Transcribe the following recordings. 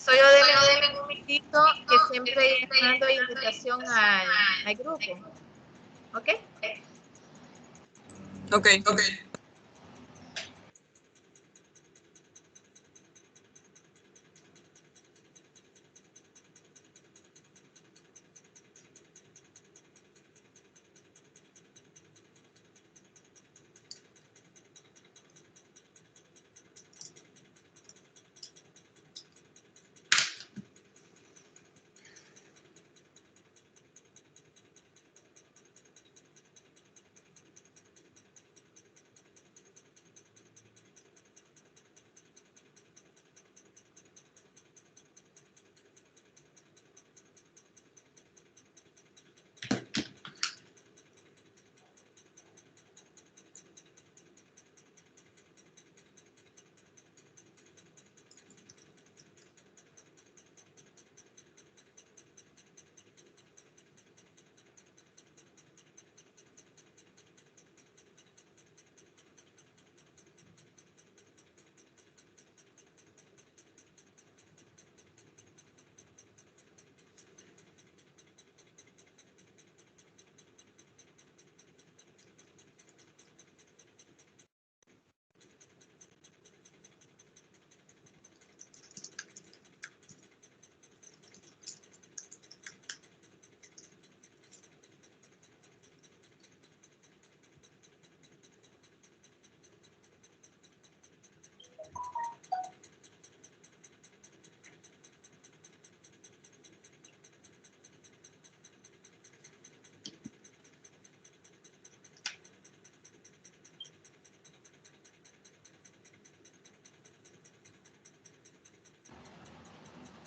solo denme un momentito que siempre mando invitación al grupo. ¿Ok? Ok.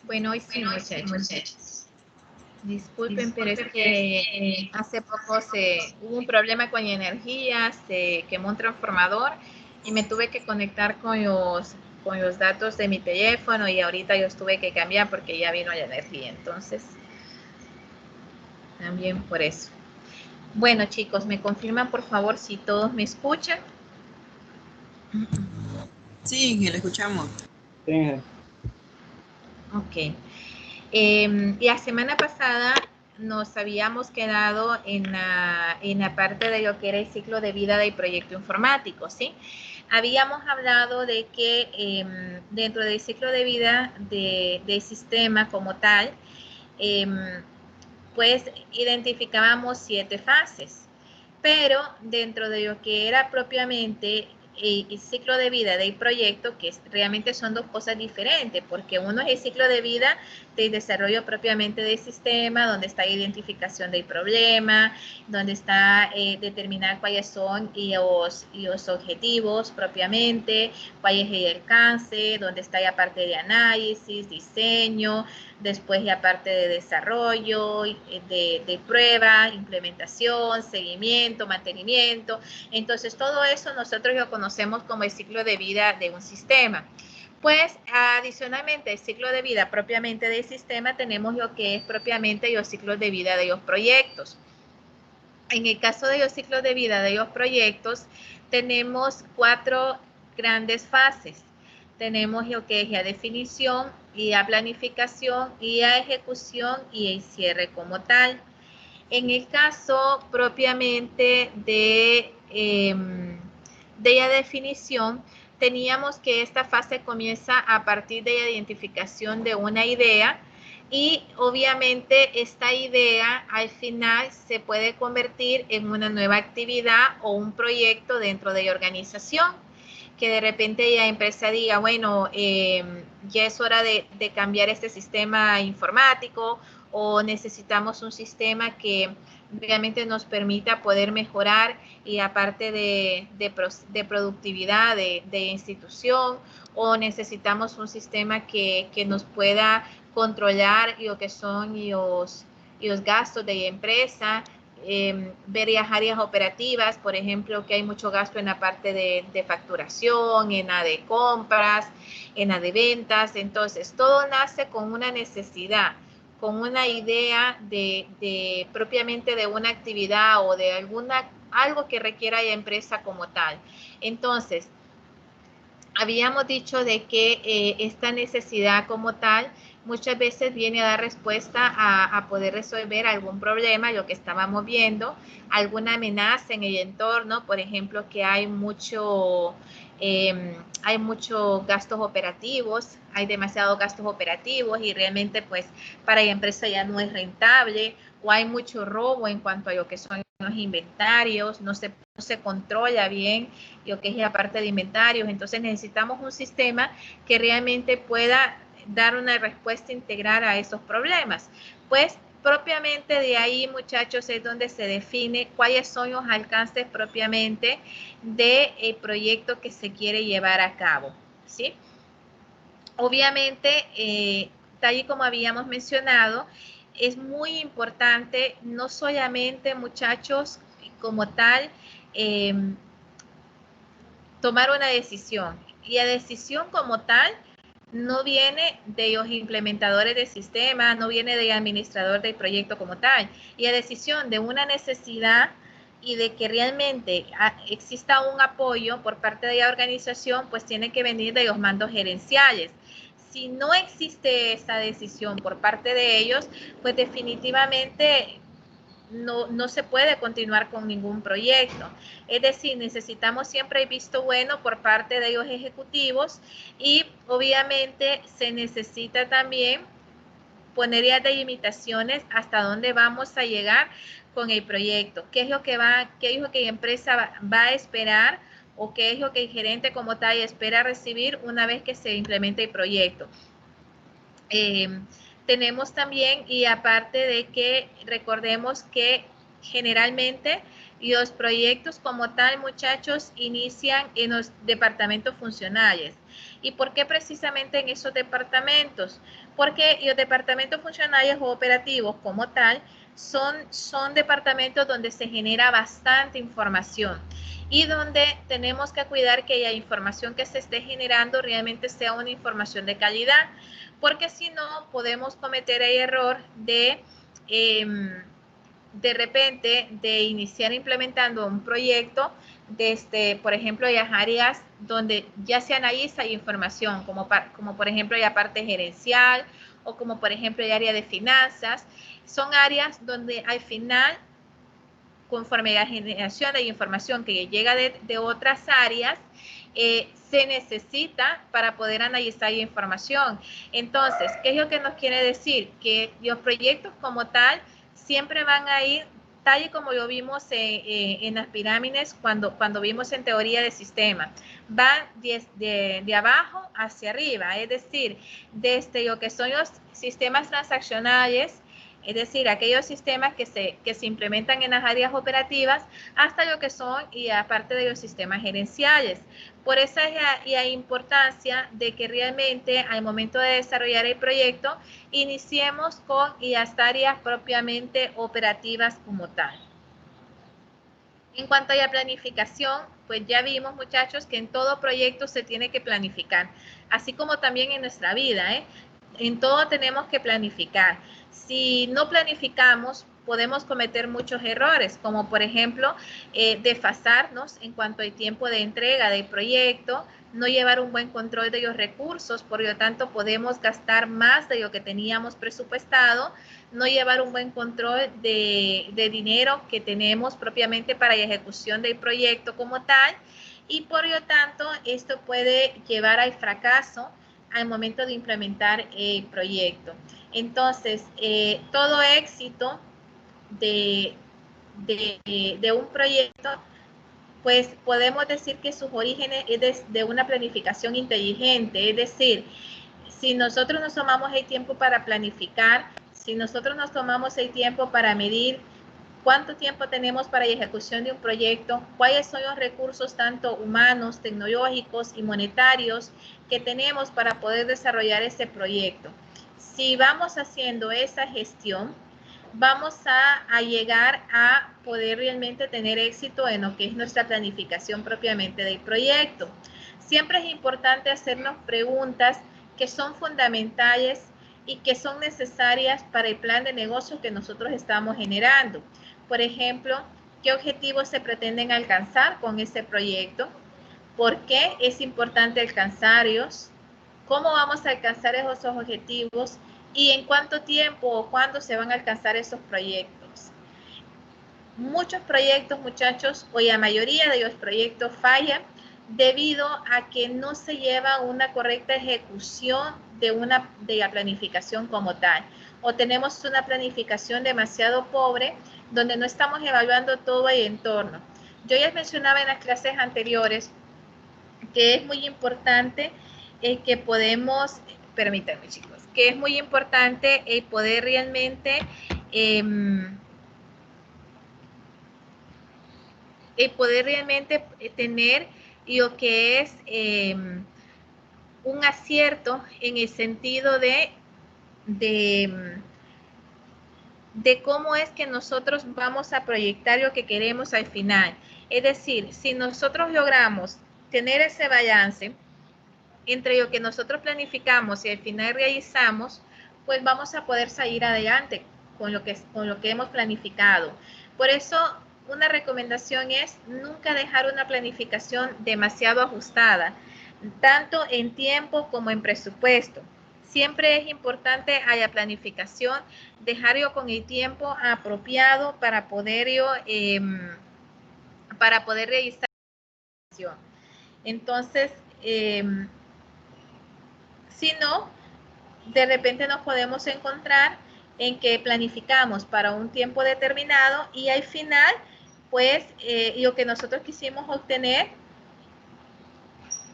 Bueno, hoy sí, muchachos. Disculpen, pero es que hace poco hubo un problema con la energía, se quemó un transformador y me tuve que conectar con los datos de mi teléfono y ahorita yo tuve que cambiar porque ya vino la energía. Entonces, también por eso. Bueno, chicos, ¿me confirman por favor si todos me escuchan? Sí, le escuchamos. Sí. Ok. La semana pasada nos habíamos quedado en la parte de lo que era el ciclo de vida del proyecto informático, ¿sí? Habíamos hablado de que dentro del ciclo de vida del sistema como tal, pues identificábamos 7 fases, pero dentro de lo que era propiamente el ciclo de vida del proyecto, que realmente son dos cosas diferentes, porque uno es el ciclo de vida del desarrollo propiamente del sistema, donde está la identificación del problema, donde está determinar cuáles son los objetivos propiamente, cuál es el alcance, donde está la parte de análisis, diseño, después la parte de desarrollo, de prueba, implementación, seguimiento, mantenimiento. Entonces, todo eso nosotros lo conocemos como el ciclo de vida de un sistema. Pues, adicionalmente, el ciclo de vida propiamente del sistema, tenemos lo que es propiamente los ciclos de vida de los proyectos. En el caso de los ciclos de vida de los proyectos, tenemos 4 grandes fases. Tenemos lo que es la definición y la planificación y la ejecución y el cierre como tal. En el caso propiamente de la definición, teníamos que esta fase comienza a partir de la identificación de una idea y obviamente esta idea al final se puede convertir en una nueva actividad o un proyecto dentro de la organización, que de repente la empresa diga, bueno, ya es hora de cambiar este sistema informático o necesitamos un sistema que realmente nos permita poder mejorar y aparte de productividad de institución, o necesitamos un sistema que nos pueda controlar lo que son los gastos de la empresa, ver las áreas operativas, por ejemplo, que hay mucho gasto en la parte de facturación, en la de compras, en la de ventas. Entonces, todo nace con una necesidad, con una idea de propiamente de una actividad o de algo que requiera la empresa como tal. Entonces, habíamos dicho de que esta necesidad como tal muchas veces viene a dar respuesta a poder resolver algún problema, lo que estábamos viendo, alguna amenaza en el entorno, por ejemplo, que hay muchos gastos operativos, hay demasiados gastos operativos y realmente pues para la empresa ya no es rentable, o hay mucho robo en cuanto a lo que son los inventarios, no se controla bien lo que es la parte de inventarios, entonces necesitamos un sistema que realmente pueda dar una respuesta integral a esos problemas. Pues propiamente de ahí, muchachos, es donde se define cuáles son los alcances propiamente del proyecto que se quiere llevar a cabo, ¿sí? Obviamente, tal y como habíamos mencionado, es muy importante, no solamente, muchachos, como tal, tomar una decisión. Y la decisión como tal no viene de los implementadores del sistema, no viene del administrador del proyecto como tal. Y la decisión de una necesidad y de que realmente exista un apoyo por parte de la organización, pues tiene que venir de los mandos gerenciales. Si no existe esa decisión por parte de ellos, pues definitivamente no se puede continuar con ningún proyecto. Es decir, necesitamos siempre el visto bueno por parte de los ejecutivos y obviamente se necesita también poner ya de limitaciones hasta dónde vamos a llegar con el proyecto, qué es lo que la empresa va a esperar o qué es lo que el gerente como tal espera recibir una vez que se implemente el proyecto. Tenemos también, y aparte de que recordemos que generalmente los proyectos como tal, muchachos, inician en los departamentos funcionales. ¿Y por qué precisamente en esos departamentos? Porque los departamentos funcionales o operativos como tal son departamentos donde se genera bastante información y donde tenemos que cuidar que la información que se esté generando realmente sea una información de calidad, porque si no podemos cometer el error de repente de iniciar implementando un proyecto desde, por ejemplo, las áreas donde ya se analiza información, como por ejemplo la parte gerencial o como por ejemplo el área de finanzas. Son áreas donde al final, conforme a la generación de información que llega de otras áreas, se necesita para poder analizar la información. Entonces, ¿qué es lo que nos quiere decir? Que los proyectos como tal siempre van a ir tal y como lo vimos en las pirámides cuando vimos en teoría de sistema. Van de abajo hacia arriba, es decir, desde lo que son los sistemas transaccionales, es decir, aquellos sistemas que se implementan en las áreas operativas hasta lo que son y aparte de los sistemas gerenciales. Por eso es la importancia de que realmente al momento de desarrollar el proyecto iniciemos con las áreas propiamente operativas como tal. En cuanto a la planificación, pues ya vimos, muchachos, que en todo proyecto se tiene que planificar, así como también en nuestra vida, ¿eh? En todo tenemos que planificar. Si no planificamos, podemos cometer muchos errores, como por ejemplo, desfasarnos en cuanto al tiempo de entrega del proyecto, no llevar un buen control de los recursos, por lo tanto podemos gastar más de lo que teníamos presupuestado, no llevar un buen control de dinero que tenemos propiamente para la ejecución del proyecto como tal, y por lo tanto esto puede llevar al fracaso al momento de implementar el proyecto. Entonces, todo éxito de un proyecto, pues podemos decir que sus orígenes es de una planificación inteligente, es decir, si nosotros nos tomamos el tiempo para planificar, si nosotros nos tomamos el tiempo para medir cuánto tiempo tenemos para la ejecución de un proyecto, cuáles son los recursos tanto humanos, tecnológicos y monetarios que tenemos para poder desarrollar ese proyecto. Si vamos haciendo esa gestión, vamos a llegar a poder realmente tener éxito en lo que es nuestra planificación propiamente del proyecto. Siempre es importante hacernos preguntas que son fundamentales y que son necesarias para el plan de negocio que nosotros estamos generando. Por ejemplo, ¿qué objetivos se pretenden alcanzar con ese proyecto? por qué es importante alcanzarlos, cómo vamos a alcanzar esos objetivos y en cuánto tiempo o cuándo se van a alcanzar esos proyectos. Muchos proyectos, muchachos, o la mayoría de los proyectos fallan debido a que no se lleva una correcta ejecución de la planificación como tal. O tenemos una planificación demasiado pobre donde no estamos evaluando todo el entorno. Yo ya mencionaba en las clases anteriores que es muy importante que podemos, permítanme chicos, que es muy importante el poder realmente tener lo que es un acierto en el sentido de cómo es que nosotros vamos a proyectar lo que queremos al final. Es decir, si nosotros logramos tener ese balance entre lo que nosotros planificamos y al final realizamos, pues vamos a poder salir adelante con lo que hemos planificado. Por eso, una recomendación es nunca dejar una planificación demasiado ajustada, tanto en tiempo como en presupuesto. Siempre es importante a la planificación dejarlo con el tiempo apropiado para poderlo, para poder realizar la planificación. Entonces, si no, de repente nos podemos encontrar en que planificamos para un tiempo determinado y al final, pues, lo que nosotros quisimos obtener,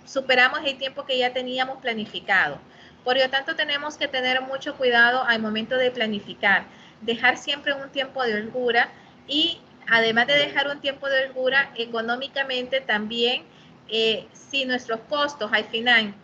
superamos el tiempo que ya teníamos planificado. Por lo tanto, tenemos que tener mucho cuidado al momento de planificar, dejar siempre un tiempo de holgura y además de dejar un tiempo de holgura, económicamente también, si nuestros costos al final,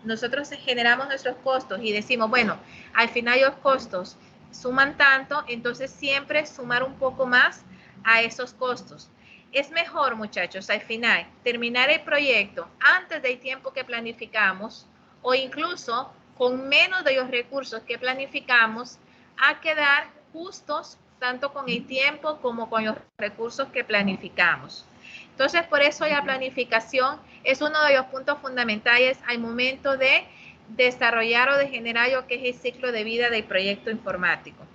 nosotros generamos nuestros costos y decimos, bueno, al final los costos suman tanto, entonces siempre sumar un poco más a esos costos. Es mejor, muchachos, al final terminar el proyecto antes del tiempo que planificamos o incluso con menos de los recursos que planificamos a quedar justos tanto con el tiempo como con los recursos que planificamos. Entonces, por eso la planificación es uno de los puntos fundamentales al momento de desarrollar o de generar lo que es el ciclo de vida del proyecto informático.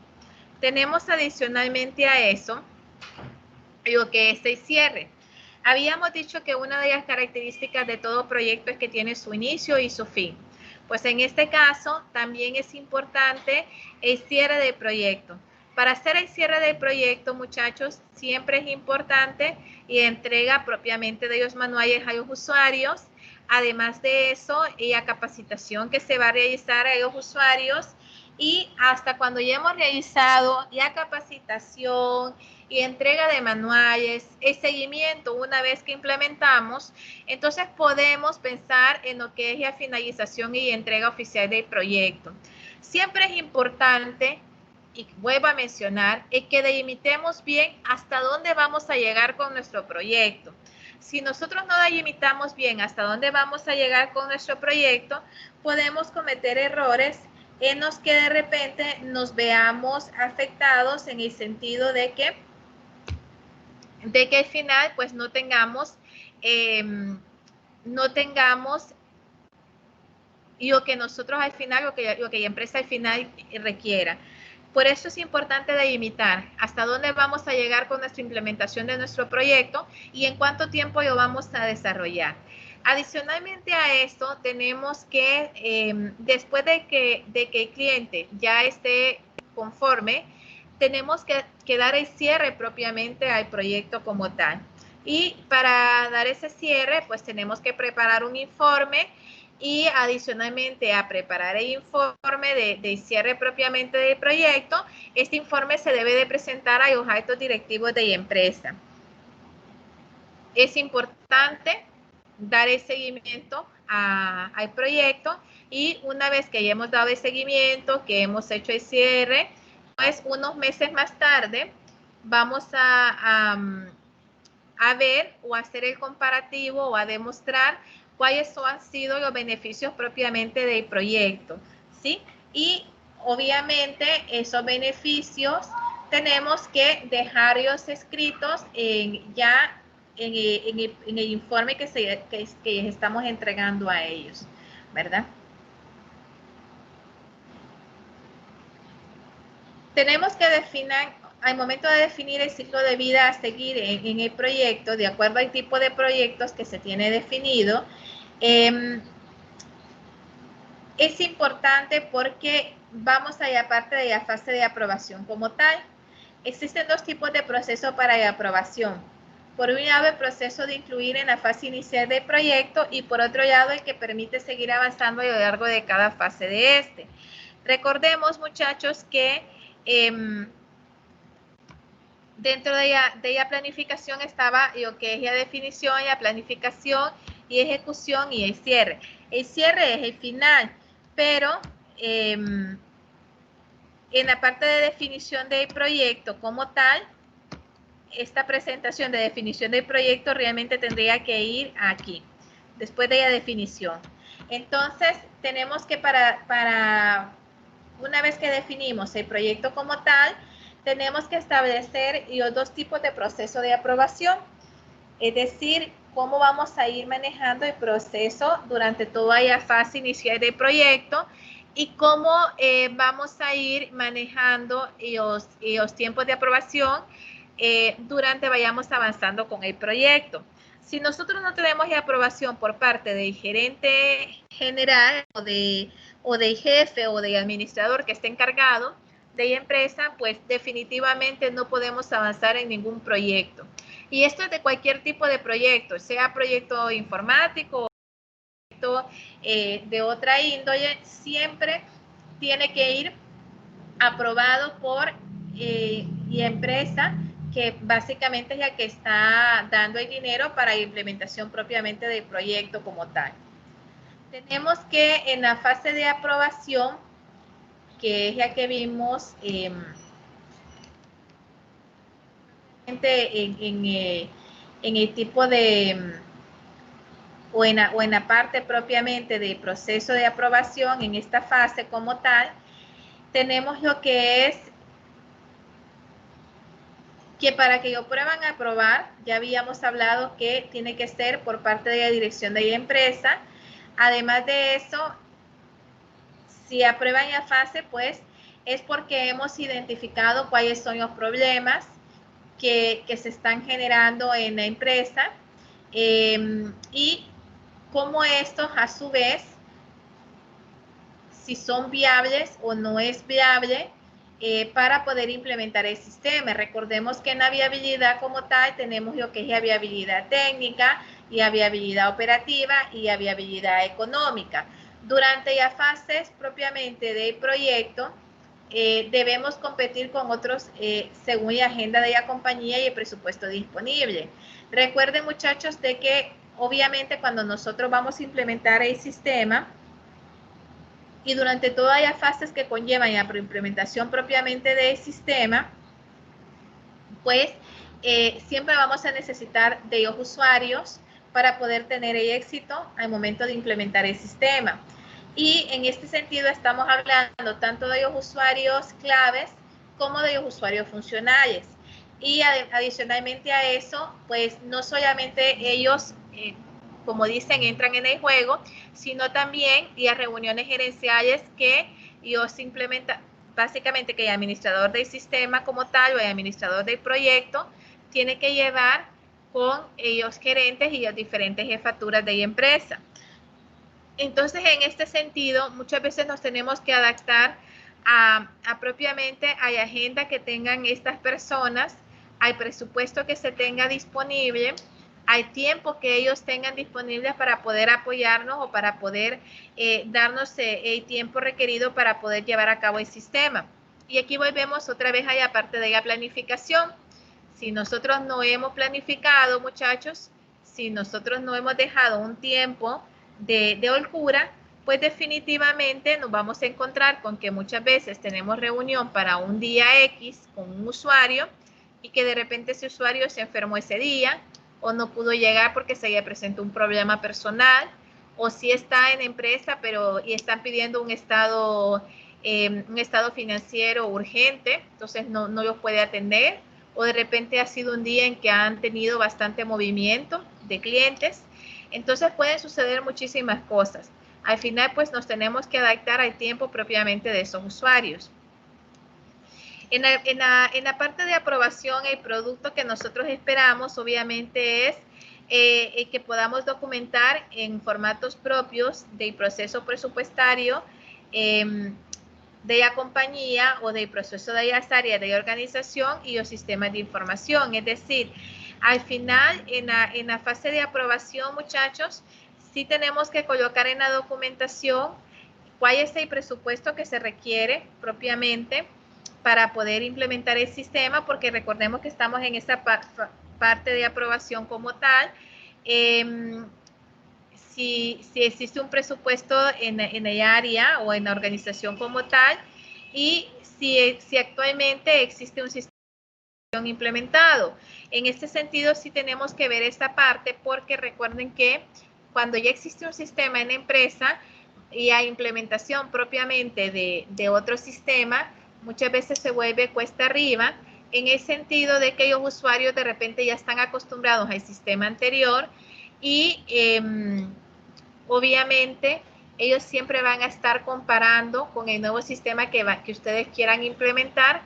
Tenemos adicionalmente a eso lo que es el cierre. Habíamos dicho que una de las características de todo proyecto es que tiene su inicio y su fin. Pues en este caso también es importante el cierre del proyecto. Para hacer el cierre del proyecto, muchachos, siempre es importante y entrega propiamente de los manuales a los usuarios. Además de eso, la capacitación que se va a realizar a los usuarios y hasta cuando ya hemos realizado la capacitación y entrega de manuales, el seguimiento una vez que implementamos, entonces podemos pensar en lo que es la finalización y entrega oficial del proyecto. Siempre es importante, y vuelvo a mencionar, es que delimitemos bien hasta dónde vamos a llegar con nuestro proyecto. Si nosotros no delimitamos bien hasta dónde vamos a llegar con nuestro proyecto, podemos cometer errores en los que de repente nos veamos afectados en el sentido de que al final pues no tengamos lo que nosotros al final, lo que la empresa al final requiera. Por eso es importante delimitar hasta dónde vamos a llegar con nuestra implementación de nuestro proyecto y en cuánto tiempo lo vamos a desarrollar. Adicionalmente a esto, tenemos que, después de que el cliente ya esté conforme, tenemos que dar el cierre propiamente al proyecto como tal. Y para dar ese cierre, pues tenemos que preparar un informe y adicionalmente a preparar el informe de cierre propiamente del proyecto, este informe se debe de presentar a los altos directivos de la empresa. Es importante dar el seguimiento al proyecto y una vez que hayamos dado el seguimiento, que hemos hecho el cierre, pues unos meses más tarde vamos a ver o hacer el comparativo o a demostrar cuáles han sido los beneficios propiamente del proyecto, ¿sí? Y obviamente esos beneficios tenemos que dejarlos escritos ya en el informe que estamos entregando a ellos, ¿verdad? Tenemos que definir, al momento de definir el ciclo de vida a seguir en el proyecto, de acuerdo al tipo de proyectos que se tiene definido, es importante porque vamos a ir aparte de la fase de aprobación como tal. Existen dos tipos de proceso para la aprobación. Por un lado, el proceso de incluir en la fase inicial del proyecto y por otro lado, el que permite seguir avanzando a lo largo de cada fase de este. Recordemos, muchachos, que dentro de la planificación estaba lo que es la definición, la planificación y ejecución y el cierre. El cierre es el final, pero en la parte de definición del proyecto como tal, esta presentación de definición del proyecto realmente tendría que ir aquí, después de la definición. Entonces, tenemos que para una vez que definimos el proyecto como tal, tenemos que establecer los dos tipos de proceso de aprobación, es decir, cómo vamos a ir manejando el proceso durante toda la fase inicial del proyecto y cómo vamos a ir manejando los tiempos de aprobación durante vayamos avanzando con el proyecto. Si nosotros no tenemos la aprobación por parte del gerente general o del jefe o del administrador que esté encargado de la empresa, pues definitivamente no podemos avanzar en ningún proyecto. Y esto es de cualquier tipo de proyecto, sea proyecto informático o proyecto de otra índole, siempre tiene que ir aprobado por la empresa que básicamente es la que está dando el dinero para la implementación propiamente del proyecto como tal. Tenemos que en la fase de aprobación, que es la que vimos en el tipo de, o en la parte propiamente del proceso de aprobación, en esta fase como tal, tenemos lo que es que para que lo puedan aprobar, ya habíamos hablado que tiene que ser por parte de la dirección de la empresa. Además de eso, si aprueban la fase, pues es porque hemos identificado cuáles son los problemas que se están generando en la empresa y cómo estos a su vez, si son viables o no es viable para poder implementar el sistema. Recordemos que en la viabilidad como tal tenemos lo que es la viabilidad técnica y la viabilidad operativa y la viabilidad económica. Durante las fases propiamente del proyecto, debemos competir con otros según la agenda de la compañía y el presupuesto disponible. Recuerden, muchachos, de que obviamente cuando nosotros vamos a implementar el sistema y durante todas las fases que conllevan la implementación propiamente del sistema, pues siempre vamos a necesitar de los usuarios para poder tener el éxito al momento de implementar el sistema. Y en este sentido estamos hablando tanto de los usuarios claves como de los usuarios funcionales. Y adicionalmente a eso, pues no solamente ellos, como dicen, entran en el juego, sino también las reuniones gerenciales que ellos implementan, básicamente que el administrador del sistema como tal o el administrador del proyecto tiene que llevar con los gerentes y las diferentes jefaturas de la empresa. Entonces, en este sentido, muchas veces nos tenemos que adaptar a propiamente a la agenda que tengan estas personas, al presupuesto que se tenga disponible, al tiempo que ellos tengan disponible para poder apoyarnos o para poder darnos el tiempo requerido para poder llevar a cabo el sistema. Y aquí volvemos otra vez a la parte de la planificación. Si nosotros no hemos planificado, muchachos, si nosotros no hemos dejado un tiempo de holgura, pues definitivamente nos vamos a encontrar con que muchas veces tenemos reunión para un día X con un usuario y que de repente ese usuario se enfermó ese día o no pudo llegar porque se le presentó un problema personal o si está en empresa pero y están pidiendo un estado financiero urgente, entonces no los puede atender o de repente ha sido un día en que han tenido bastante movimiento de clientes. Entonces pueden suceder muchísimas cosas. Al final, pues nos tenemos que adaptar al tiempo propiamente de esos usuarios. En la parte de aprobación, el producto que nosotros esperamos obviamente es que podamos documentar en formatos propios del proceso presupuestario de la compañía o del proceso de las áreas de organización y los sistemas de información. Es decir, al final, en la fase de aprobación, muchachos, sí tenemos que colocar en la documentación cuál es el presupuesto que se requiere propiamente para poder implementar el sistema, porque recordemos que estamos en esa parte de aprobación como tal. Si existe un presupuesto en el área o en la organización como tal, y si actualmente existe un sistema implementado. En este sentido, sí tenemos que ver esta parte, porque recuerden que cuando ya existe un sistema en la empresa y hay implementación propiamente de otro sistema, muchas veces se vuelve cuesta arriba, en el sentido de que los usuarios de repente ya están acostumbrados al sistema anterior y obviamente ellos siempre van a estar comparando con el nuevo sistema que ustedes quieran implementar,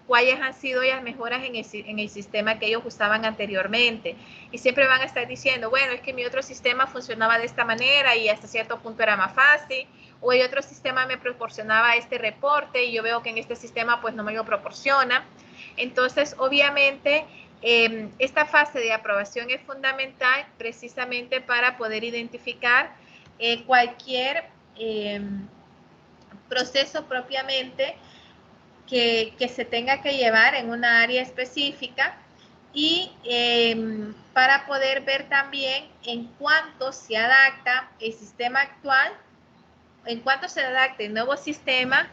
cuáles han sido las mejoras en el sistema que ellos usaban anteriormente. Y siempre van a estar diciendo, bueno, es que mi otro sistema funcionaba de esta manera y hasta cierto punto era más fácil, o el otro sistema me proporcionaba este reporte y yo veo que en este sistema pues no me lo proporciona. Entonces, obviamente, esta fase de aprobación es fundamental precisamente para poder identificar cualquier proceso propiamente que se tenga que llevar en una área específica, y para poder ver también en cuánto se adapta el sistema actual, en cuánto se adapta el nuevo sistema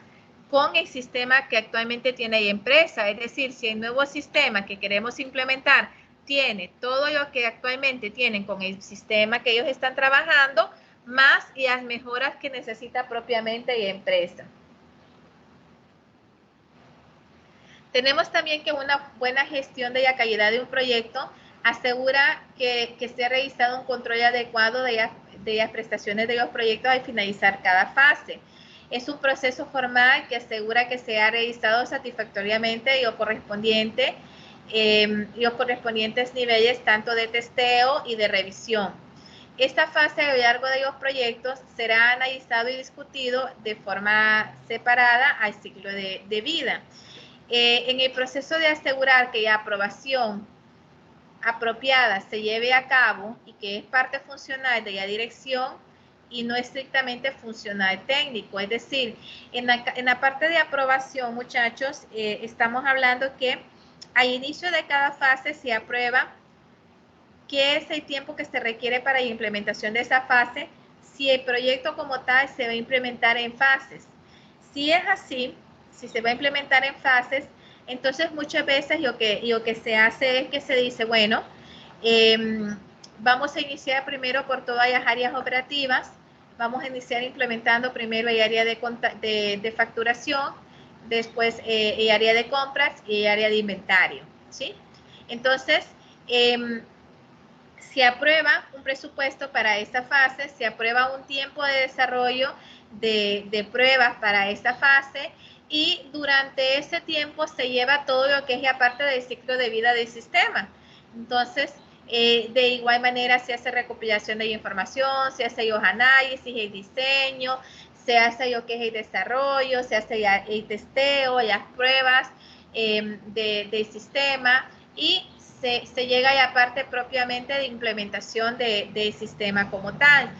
con el sistema que actualmente tiene la empresa. Es decir, si el nuevo sistema que queremos implementar tiene todo lo que actualmente tienen con el sistema que ellos están trabajando, más y las mejoras que necesita propiamente la empresa. Tenemos también que una buena gestión de la calidad de un proyecto asegura que se ha realizado un control adecuado de las prestaciones de los proyectos al finalizar cada fase. Es un proceso formal que asegura que se ha realizado satisfactoriamente y los correspondientes niveles tanto de testeo y de revisión. Esta fase a lo largo de los proyectos será analizado y discutido de forma separada al ciclo de vida. En el proceso de asegurar que la aprobación apropiada se lleve a cabo y que es parte funcional de la dirección y no estrictamente funcional técnico. Es decir, en la parte de aprobación, muchachos, estamos hablando que al inicio de cada fase se aprueba qué es el tiempo que se requiere para la implementación de esa fase, si el proyecto como tal se va a implementar en fases. Si es así, si se va a implementar en fases, entonces muchas veces lo que se hace es que se dice, bueno, vamos a iniciar primero por todas las áreas operativas, vamos a iniciar implementando primero el área de facturación, después el área de compras y el área de inventario, ¿sí? Entonces, se aprueba un presupuesto para esta fase, se aprueba un tiempo de desarrollo de pruebas para esta fase, y durante ese tiempo se lleva todo lo que es la parte del ciclo de vida del sistema. Entonces, de igual manera se hace recopilación de información, se hace los análisis, el diseño, se hace lo que es el desarrollo, se hace el testeo, las pruebas del sistema, y se llega a la parte propiamente de implementación del sistema como tal.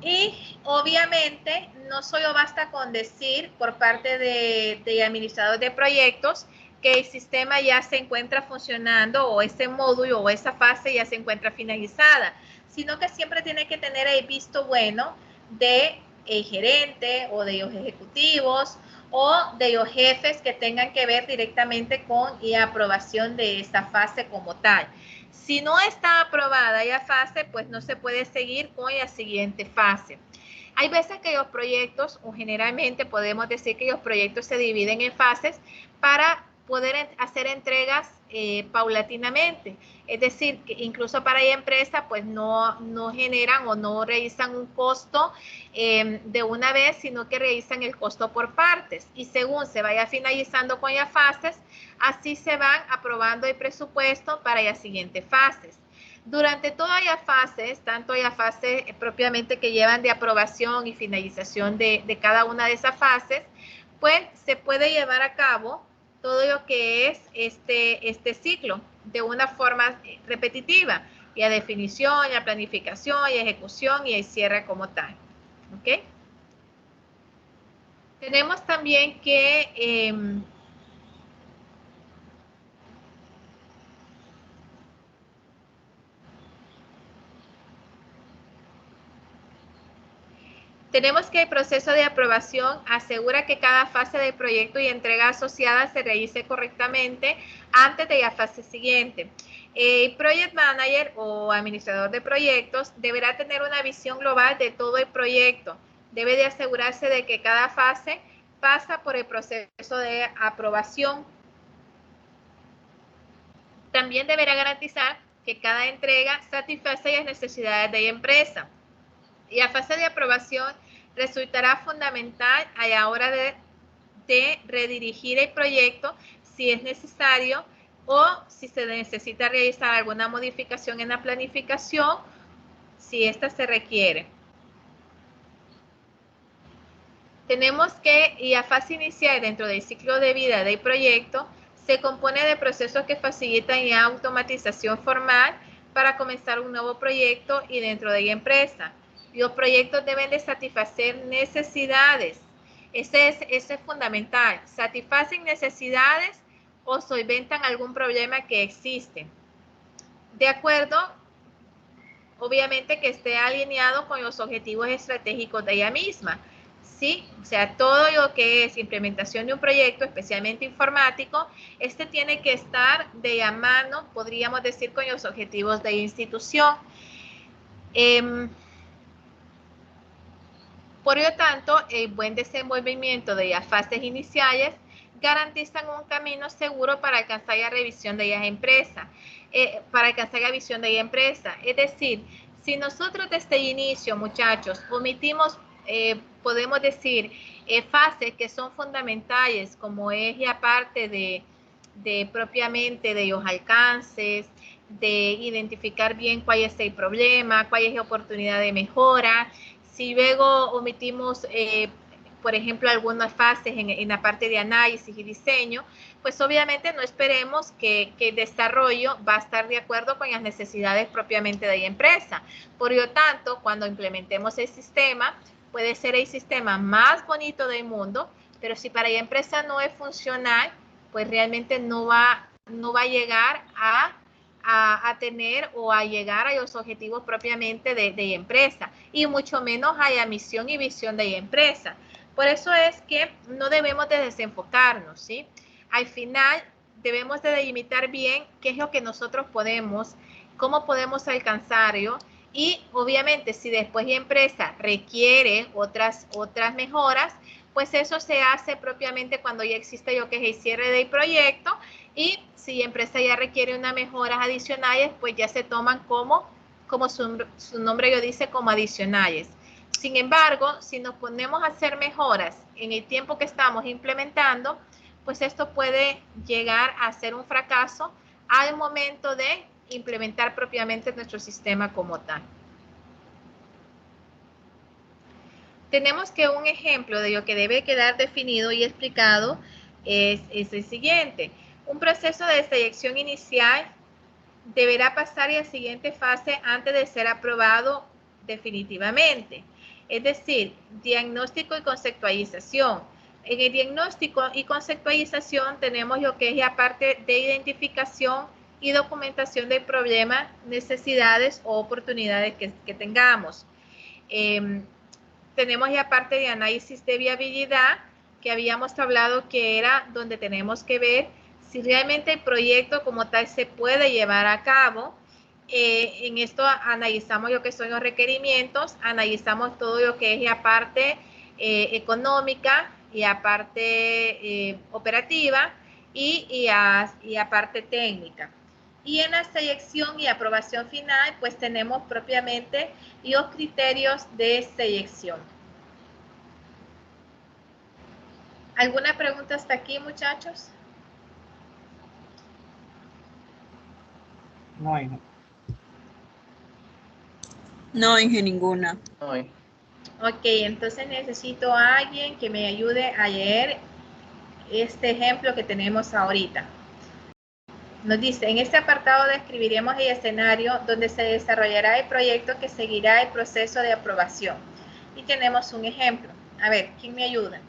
Y obviamente no solo basta con decir por parte de administrador de proyectos que el sistema ya se encuentra funcionando, o ese módulo o esa fase ya se encuentra finalizada, sino que siempre tiene que tener el visto bueno de el gerente o de los ejecutivos o de los jefes que tengan que ver directamente con la aprobación de esta fase como tal. Si no está aprobada la fase, pues no se puede seguir con la siguiente fase. Hay veces que los proyectos, o generalmente podemos decir que los proyectos se dividen en fases para poder hacer entregas paulatinamente. Es decir, que incluso para la empresa, pues no generan o no realizan un costo de una vez, sino que realizan el costo por partes. Y según se vaya finalizando con las fases, así se van aprobando el presupuesto para las siguientes fases. Durante todas las fases, tanto las fases propiamente que llevan de aprobación y finalización de cada una de esas fases, pues se puede llevar a cabo todo lo que es este ciclo de una forma repetitiva, y a definición, y a planificación, y a ejecución, y el cierre como tal. ¿Ok? Tenemos también que tenemos que el proceso de aprobación asegura que cada fase del proyecto y entrega asociada se realice correctamente antes de la fase siguiente. El Project Manager o administrador de proyectos deberá tener una visión global de todo el proyecto. Debe de asegurarse de que cada fase pasa por el proceso de aprobación. También deberá garantizar que cada entrega satisface las necesidades de la empresa. Y la fase de aprobación resultará fundamental a la hora de redirigir el proyecto si es necesario, o si se necesita realizar alguna modificación en la planificación, si ésta se requiere. Tenemos que la fase inicial dentro del ciclo de vida del proyecto se compone de procesos que facilitan la automatización formal para comenzar un nuevo proyecto y dentro de la empresa. Los proyectos deben de satisfacer necesidades. Ese es fundamental. Satisfacen necesidades o solventan algún problema que existe. De acuerdo, obviamente que esté alineado con los objetivos estratégicos de ella misma. ¿Sí? O sea, todo lo que es implementación de un proyecto, especialmente informático, tiene que estar de la mano, podríamos decir, con los objetivos de la institución. Por lo tanto, el buen desenvolvimiento de las fases iniciales garantizan un camino seguro para alcanzar la revisión de las empresas, para alcanzar la visión de la empresa. Es decir, si nosotros desde el inicio, muchachos, omitimos, podemos decir, fases que son fundamentales, como es la parte de propiamente de los alcances, de identificar bien cuál es el problema, cuál es la oportunidad de mejora. Si luego omitimos, por ejemplo, algunas fases en la parte de análisis y diseño, pues obviamente no esperemos que el desarrollo va a estar de acuerdo con las necesidades propiamente de la empresa. Por lo tanto, cuando implementemos el sistema, puede ser el sistema más bonito del mundo, pero si para la empresa no es funcional, pues realmente no va a llegar a tener o a llegar a los objetivos propiamente de la empresa, y mucho menos a la misión y visión de la empresa. Por eso es que no debemos de desenfocarnos, ¿sí? Al final debemos de delimitar bien qué es lo que nosotros podemos, cómo podemos alcanzarlo, y obviamente si después la empresa requiere otras mejoras, pues eso se hace propiamente cuando ya existe lo que es el cierre del proyecto, y si la empresa ya requiere unas mejoras adicionales, pues ya se toman como su nombre lo dice, como adicionales. Sin embargo, si nos ponemos a hacer mejoras en el tiempo que estamos implementando, pues esto puede llegar a ser un fracaso al momento de implementar propiamente nuestro sistema como tal. Tenemos que un ejemplo de lo que debe quedar definido y explicado es el siguiente. Un proceso de selección inicial deberá pasar a la siguiente fase antes de ser aprobado definitivamente. Es decir, diagnóstico y conceptualización. En el diagnóstico y conceptualización tenemos lo que es la parte de identificación y documentación del problema, necesidades o oportunidades que tengamos. Tenemos la parte de análisis de viabilidad, que habíamos hablado que era donde tenemos que ver si realmente el proyecto como tal se puede llevar a cabo. En esto analizamos lo que son los requerimientos, analizamos todo lo que es la parte económica y la parte operativa, y a parte técnica. Y en la selección y aprobación final, pues tenemos propiamente los criterios de selección. ¿Alguna pregunta hasta aquí, muchachos? No hay. No, Inge, ninguna. No hay. Ok, entonces necesito a alguien que me ayude a leer este ejemplo que tenemos ahorita. Nos dice, en este apartado describiremos el escenario donde se desarrollará el proyecto que seguirá el proceso de aprobación. Y tenemos un ejemplo. A ver, ¿quién me ayuda?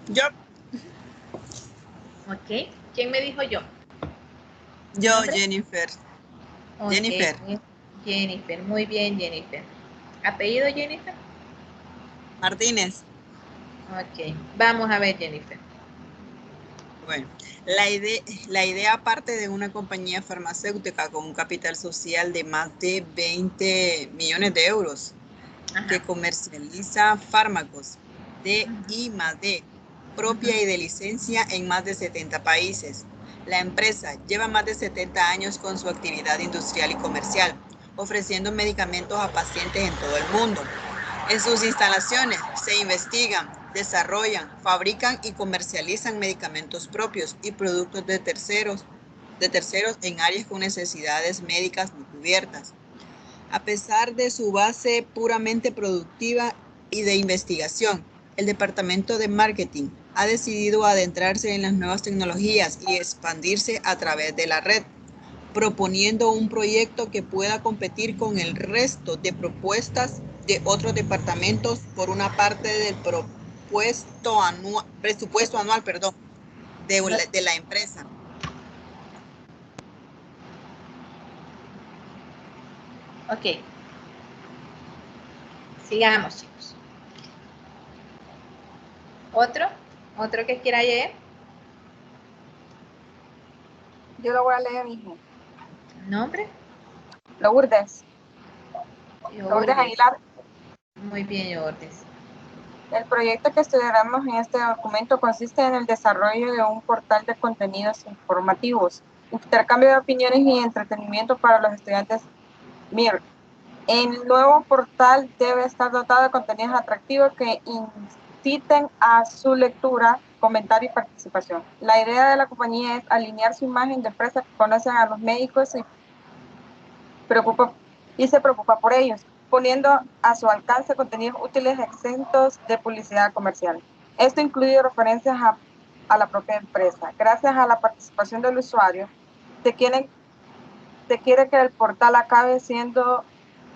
Yo. Ok, ¿quién me dijo yo? Yo, ¿Nombre? Jennifer. Okay. Jennifer. Jennifer, muy bien, Jennifer. ¿Apellido Jennifer? Martínez. Ok, vamos a ver, Jennifer. Bueno, la idea parte de una compañía farmacéutica con un capital social de más de 20 millones de euros. Ajá. Que comercializa fármacos de I+D, propia y de licencia en más de 70 países. La empresa lleva más de 70 años con su actividad industrial y comercial, ofreciendo medicamentos a pacientes en todo el mundo. En sus instalaciones se investigan, desarrollan, fabrican y comercializan medicamentos propios y productos de terceros en áreas con necesidades médicas no cubiertas. A pesar de su base puramente productiva y de investigación, el departamento de marketing ha decidido adentrarse en las nuevas tecnologías y expandirse a través de la red, proponiendo un proyecto que pueda competir con el resto de propuestas de otros departamentos por una parte del presupuesto anual de la empresa. Ok. Sigamos, chicos. ¿Otro que quiera leer? Yo lo voy a leer mismo. ¿Nombre? Lourdes. Lourdes Aguilar. Muy bien, Lourdes. El proyecto que estudiaremos en este documento consiste en el desarrollo de un portal de contenidos informativos, intercambio de opiniones y entretenimiento para los estudiantes MIR. El nuevo portal debe estar dotado de contenidos atractivos que inciten a su lectura, comentario y participación. La idea de la compañía es alinear su imagen de empresa que conocen a los médicos y se preocupa por ellos, poniendo a su alcance contenidos útiles exentos de publicidad comercial. Esto incluye referencias a la propia empresa. Gracias a la participación del usuario, se quiere que el portal acabe siendo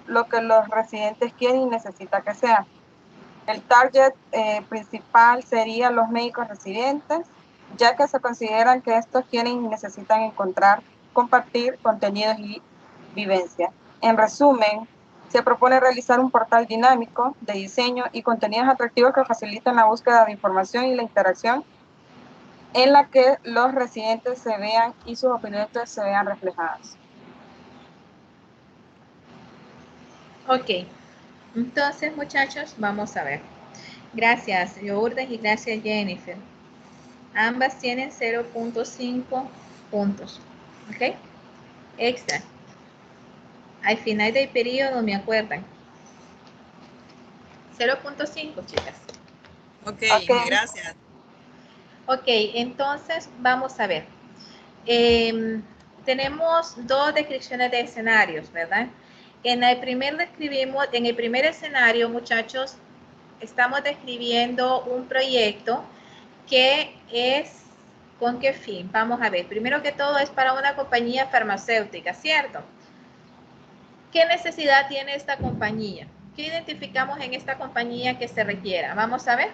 lo que los residentes quieren y necesitan que sea. El target principal sería los médicos residentes, ya que se consideran que estos quieren y necesitan encontrar, compartir contenidos y vivencia. En resumen, se propone realizar un portal dinámico de diseño y contenidos atractivos que faciliten la búsqueda de información y la interacción en la que los residentes se vean y sus opiniones se vean reflejadas. Ok, entonces muchachos, vamos a ver. Gracias, Lourdes, y gracias, Jennifer. Ambas tienen 0.5 puntos. ¿Ok? Extra. Al final del periodo, me acuerdan. 0.5, chicas. Ok, gracias. Ok, entonces vamos a ver. Tenemos dos descripciones de escenarios, ¿verdad? En el primer escenario, muchachos, estamos describiendo un proyecto que es, ¿con qué fin? Vamos a ver. Primero que todo es para una compañía farmacéutica, ¿cierto? ¿Qué necesidad tiene esta compañía? ¿Qué identificamos en esta compañía que se requiera? Vamos a ver.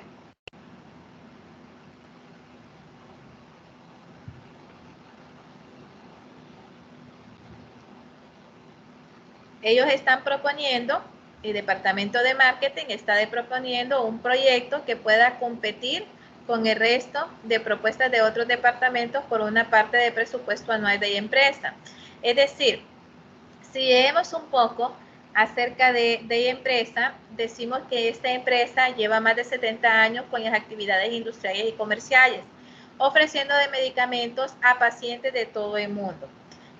Ellos están proponiendo, el departamento de marketing está proponiendo un proyecto que pueda competir con el resto de propuestas de otros departamentos por una parte del presupuesto anual de la empresa. Es decir, si leemos un poco acerca de empresa, decimos que esta empresa lleva más de 70 años con las actividades industriales y comerciales, ofreciendo de medicamentos a pacientes de todo el mundo.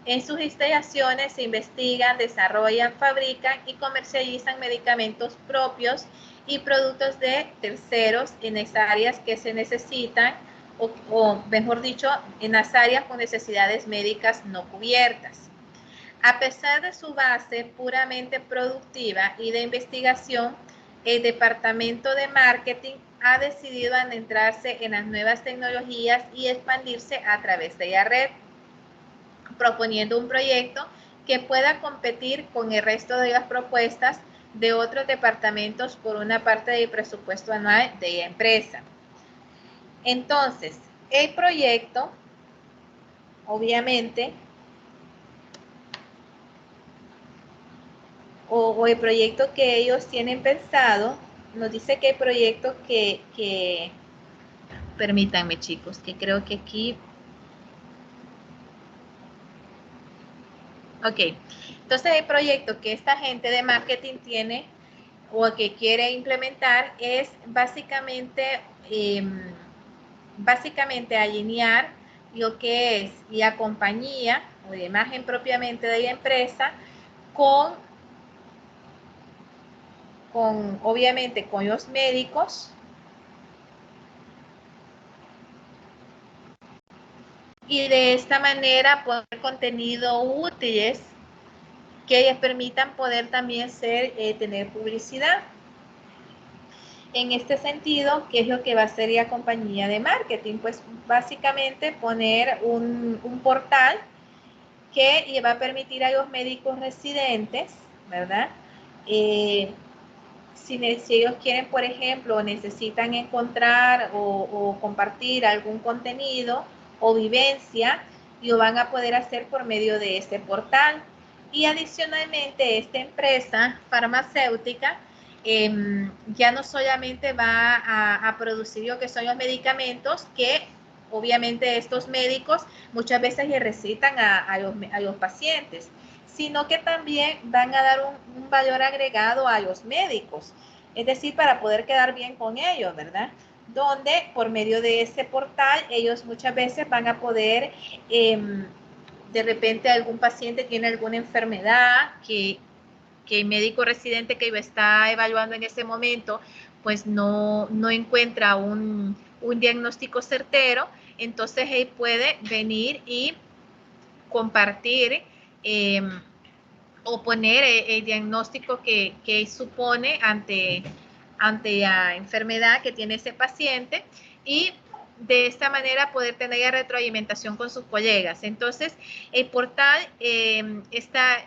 En sus instalaciones se investigan, desarrollan, fabrican y comercializan medicamentos propios y productos de terceros en las áreas que se necesitan, o mejor dicho, en las áreas con necesidades médicas no cubiertas. A pesar de su base puramente productiva y de investigación, el departamento de marketing ha decidido adentrarse en las nuevas tecnologías y expandirse a través de la red, proponiendo un proyecto que pueda competir con el resto de las propuestas de otros departamentos por una parte del presupuesto anual de la empresa. Entonces, el proyecto, obviamente, o el proyecto que ellos tienen pensado, nos dice que el proyecto que permítanme chicos, que creo que aquí, ok, entonces el proyecto que esta gente de marketing tiene o que quiere implementar es básicamente alinear lo que es la compañía o la imagen propiamente de la empresa con obviamente con los médicos y de esta manera poner contenido útiles que les permitan poder también tener publicidad. En este sentido, ¿qué es lo que va a hacer la compañía de marketing? Pues básicamente poner un portal que le va a permitir a los médicos residentes, ¿verdad? Si ellos quieren, por ejemplo, necesitan encontrar o compartir algún contenido o vivencia, lo van a poder hacer por medio de este portal. Y adicionalmente, esta empresa farmacéutica ya no solamente va a producir lo que son los medicamentos, que obviamente estos médicos muchas veces le recetan a los pacientes, sino que también van a dar un valor agregado a los médicos, es decir, para poder quedar bien con ellos, ¿verdad? Donde por medio de ese portal ellos muchas veces van a poder, de repente algún paciente tiene alguna enfermedad que el médico residente que lo está evaluando en ese momento, pues no encuentra un diagnóstico certero, entonces él puede venir y compartir o poner el diagnóstico que supone ante la enfermedad que tiene ese paciente y de esta manera poder tener la retroalimentación con sus colegas. Entonces, el portal, esta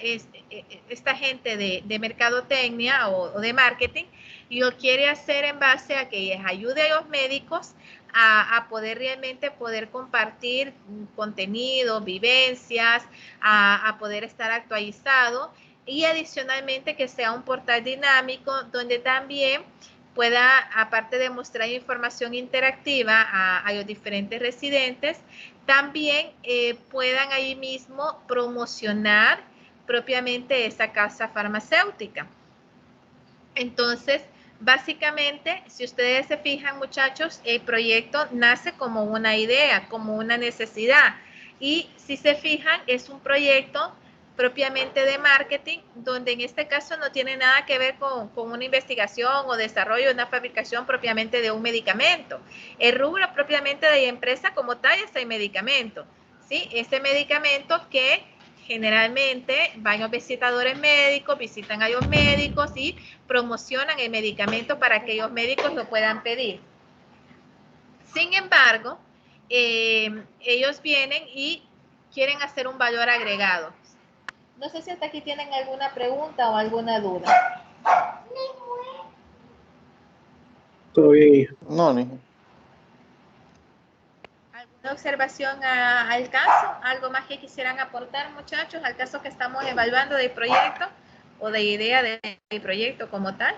gente de mercadotecnia o de marketing, lo quiere hacer en base a que les ayude a los médicos a poder realmente compartir contenido, vivencias, a poder estar actualizado y adicionalmente que sea un portal dinámico donde también pueda, aparte de mostrar información interactiva a los diferentes residentes, también puedan ahí mismo promocionar propiamente esa casa farmacéutica. Entonces, básicamente, si ustedes se fijan, muchachos, el proyecto nace como una idea, como una necesidad. Y si se fijan, es un proyecto propiamente de marketing, donde en este caso no tiene nada que ver con una investigación o desarrollo de una fabricación propiamente de un medicamento. El rubro propiamente de la empresa como tal es el medicamento, ¿sí? Ese medicamento que generalmente van los visitadores médicos, visitan a los médicos y promocionan el medicamento para que los médicos lo puedan pedir. Sin embargo, ellos vienen y quieren hacer un valor agregado. No sé si hasta aquí tienen alguna pregunta o alguna duda. Todo bien. No, ni. ¿Alguna observación al caso? ¿Algo más que quisieran aportar, muchachos, al caso que estamos evaluando del proyecto o de idea del proyecto como tal?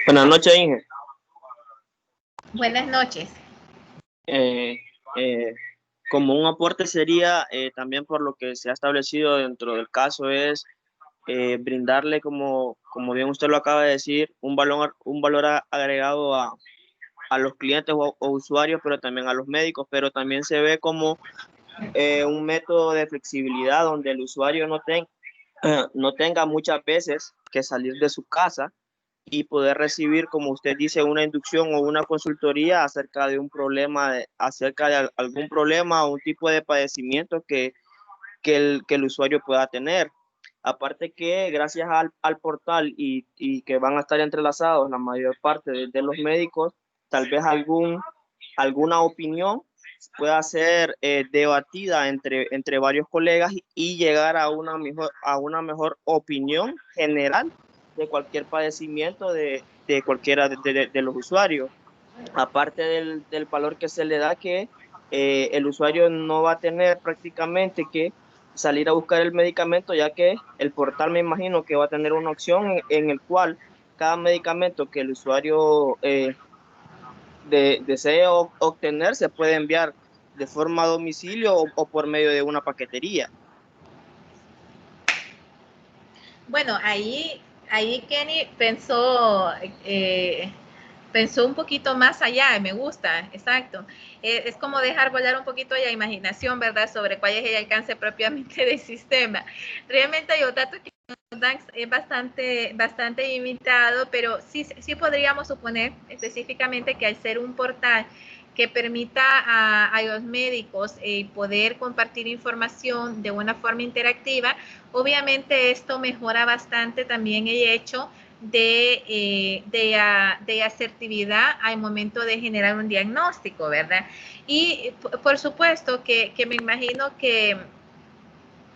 Buenas noches, Inge. Buenas noches. Como un aporte sería, también por lo que se ha establecido dentro del caso, es brindarle, como bien usted lo acaba de decir, un valor agregado a los clientes o usuarios, pero también a los médicos, pero también se ve como un método de flexibilidad donde el usuario no tenga muchas veces que salir de su casa y poder recibir, como usted dice, una inducción o una consultoría acerca de un problema, acerca de algún problema o un tipo de padecimiento que el usuario pueda tener. Aparte que gracias al portal y que van a estar entrelazados la mayor parte de los médicos, tal vez alguna opinión pueda ser debatida entre varios colegas y llegar a una mejor opinión general de cualquier padecimiento de cualquiera de los usuarios. Aparte del valor que se le da, que el usuario no va a tener prácticamente que salir a buscar el medicamento, ya que el portal, me imagino que va a tener una opción en el cual cada medicamento que el usuario desee obtener se puede enviar de forma a domicilio o por medio de una paquetería. Bueno, ahí Kenny pensó un poquito más allá, me gusta, exacto. Es como dejar volar un poquito la imaginación, ¿verdad?, sobre cuál es el alcance propiamente del sistema. Realmente hay otros datos que nos dan, es bastante limitado, pero sí podríamos suponer específicamente que al ser un portal que permita a los médicos poder compartir información de una forma interactiva, obviamente esto mejora bastante también el hecho de asertividad al momento de generar un diagnóstico, ¿verdad? Y por supuesto que me imagino que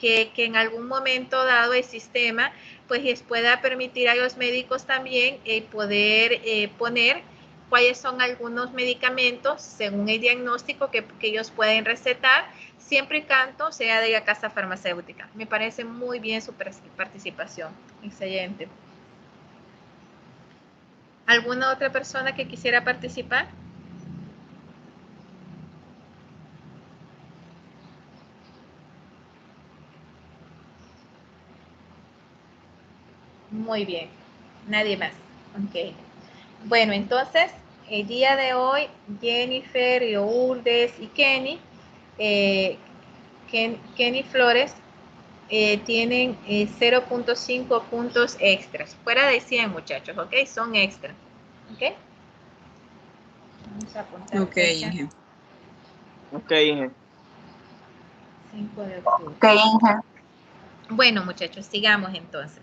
en algún momento dado el sistema pues les pueda permitir a los médicos también poder poner cuáles son algunos medicamentos según el diagnóstico que ellos pueden recetar, siempre y cuando sea de la casa farmacéutica. Me parece muy bien su participación. Excelente. ¿Alguna otra persona que quisiera participar? Muy bien. Nadie más. Ok. Bueno, entonces, el día de hoy, Jennifer, Lourdes y Kenny, Kenny Flores, tienen 0.5 puntos extras. Fuera de 100, muchachos, ¿ok? Son extras. ¿Ok? Vamos a apuntar. Ok, Inge. Ok, Inge. 5 de octubre. Ok, Inge. Bueno, muchachos, sigamos entonces.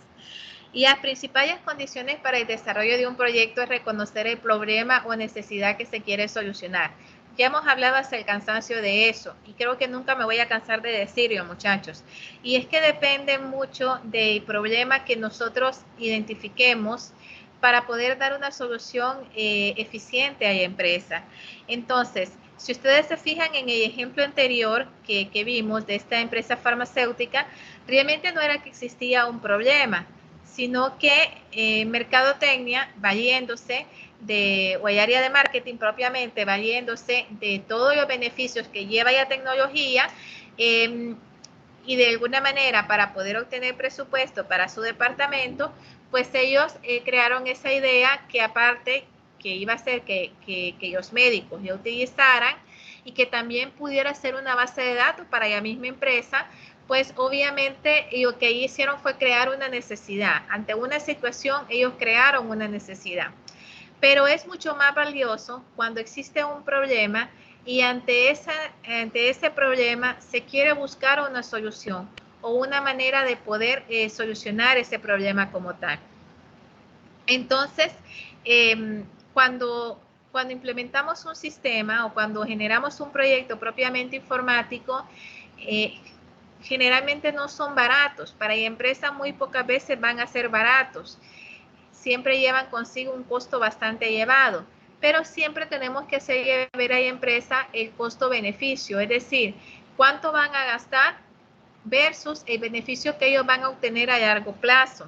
Y las principales condiciones para el desarrollo de un proyecto es reconocer el problema o necesidad que se quiere solucionar. Ya hemos hablado hasta el cansancio de eso y creo que nunca me voy a cansar de decirlo, muchachos. Y es que depende mucho del problema que nosotros identifiquemos para poder dar una solución eficiente a la empresa. Entonces, si ustedes se fijan en el ejemplo anterior que vimos de esta empresa farmacéutica, realmente no era que existía un problema, sino que mercadotecnia, valiéndose o el área de marketing propiamente, valiéndose de todos los beneficios que lleva la tecnología, y de alguna manera para poder obtener presupuesto para su departamento, pues ellos crearon esa idea que aparte que iba a ser que los médicos ya utilizaran y que también pudiera ser una base de datos para la misma empresa, pues obviamente lo que hicieron fue crear una necesidad. Ante una situación, ellos crearon una necesidad. Pero es mucho más valioso cuando existe un problema y ante ese problema se quiere buscar una solución o una manera de poder solucionar ese problema como tal. Entonces, cuando implementamos un sistema o cuando generamos un proyecto propiamente informático, generalmente no son baratos. Para la empresa muy pocas veces van a ser baratos. Siempre llevan consigo un costo bastante elevado, pero siempre tenemos que hacer ver a la empresa el costo-beneficio, es decir, cuánto van a gastar versus el beneficio que ellos van a obtener a largo plazo.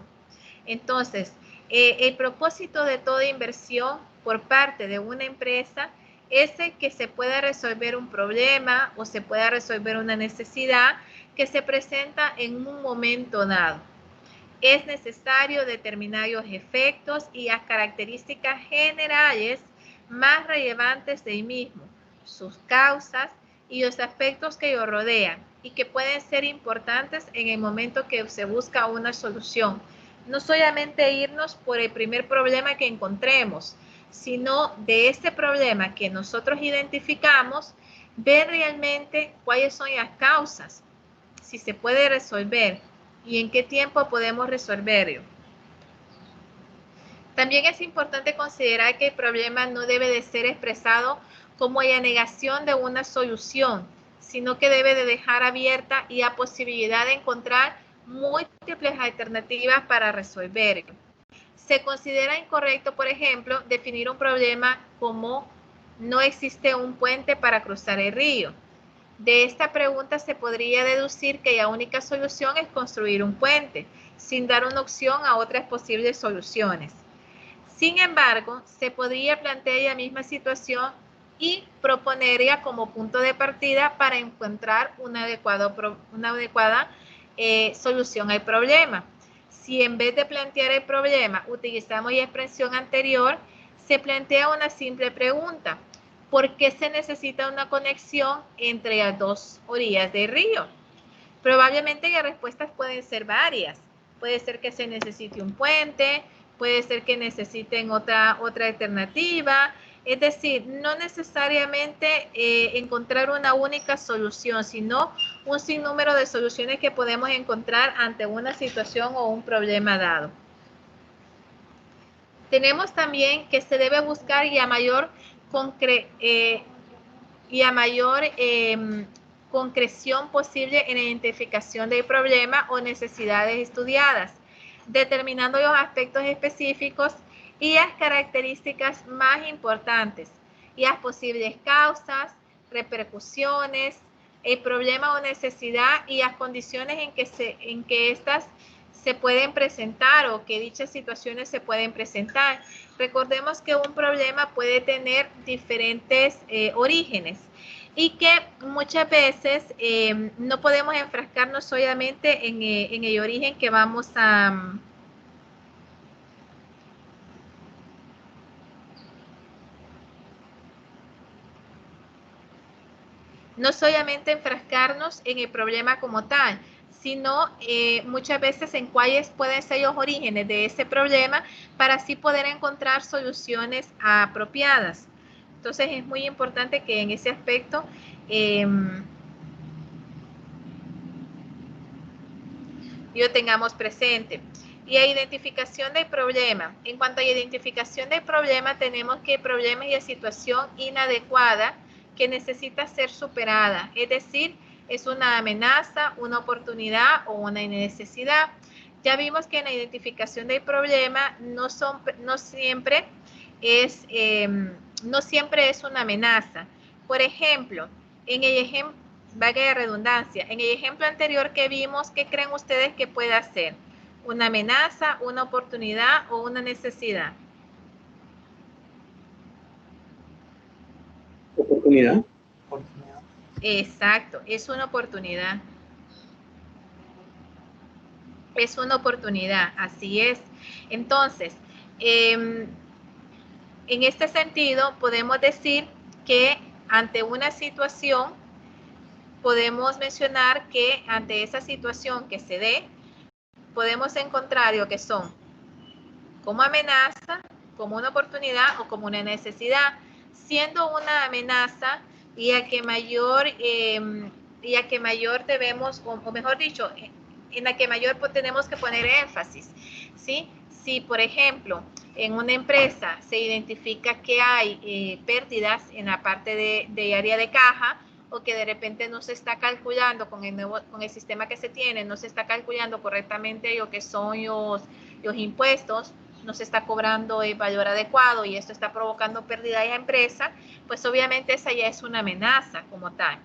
Entonces, El propósito de toda inversión por parte de una empresa es que se pueda resolver un problema o se pueda resolver una necesidad que se presenta en un momento dado. Es necesario determinar los efectos y las características generales más relevantes del mismo, sus causas y los aspectos que lo rodean y que pueden ser importantes en el momento que se busca una solución. No solamente irnos por el primer problema que encontremos, sino de este problema que nosotros identificamos, ver realmente cuáles son las causas, si se puede resolver y en qué tiempo podemos resolverlo. También es importante considerar que el problema no debe de ser expresado como la negación de una solución, sino que debe de dejar abierta la posibilidad de encontrar múltiples alternativas para resolverlo. Se considera incorrecto, por ejemplo, definir un problema como no existe un puente para cruzar el río. De esta pregunta se podría deducir que la única solución es construir un puente, sin dar una opción a otras posibles soluciones. Sin embargo, se podría plantear la misma situación y proponerla como punto de partida para encontrar una adecuada solución al problema. Si en vez de plantear el problema utilizamos la expresión anterior, se plantea una simple pregunta: ¿por qué se necesita una conexión entre las dos orillas del río? Probablemente las respuestas pueden ser varias. Puede ser que se necesite un puente, puede ser que necesiten otra alternativa. Es decir, no necesariamente encontrar una única solución, sino un sinnúmero de soluciones que podemos encontrar ante una situación o un problema dado. Tenemos también que se debe buscar y a mayor concreción posible en la identificación del problema o necesidades estudiadas, determinando los aspectos específicos y las características más importantes, y las posibles causas, repercusiones, el problema o necesidad y las condiciones en que estas se pueden presentar o que dichas situaciones se pueden presentar. Recordemos que un problema puede tener diferentes orígenes y que muchas veces no podemos enfrascarnos solamente en el origen que vamos a... No solamente enfrascarnos en el problema como tal, sino muchas veces en cuáles pueden ser los orígenes de ese problema para así poder encontrar soluciones apropiadas. Entonces es muy importante que en ese aspecto lo tengamos presente. Y la identificación del problema. En cuanto a la identificación del problema, tenemos que el problema es la situación inadecuada que necesita ser superada. Es decir, es una amenaza, una oportunidad o una necesidad. Ya vimos que en la identificación del problema no siempre es una amenaza. Por ejemplo, valga la redundancia, en el ejemplo anterior que vimos, ¿qué creen ustedes que puede ser? ¿Una amenaza, una oportunidad o una necesidad? Oportunidad. Exacto, es una oportunidad. Es una oportunidad, así es. Entonces, en este sentido, podemos decir que ante una situación, podemos mencionar que ante esa situación que se dé, podemos encontrar lo que son como amenaza, como una oportunidad o como una necesidad, siendo una amenaza y a que mayor debemos, o mejor dicho, en la que mayor tenemos que poner énfasis, ¿sí? Si, por ejemplo, en una empresa se identifica que hay pérdidas en la parte de área de caja, o que de repente no se está calculando con el sistema que se tiene, no se está calculando correctamente lo que son los impuestos, no se está cobrando el valor adecuado y esto está provocando pérdida de la empresa, pues obviamente esa ya es una amenaza como tal.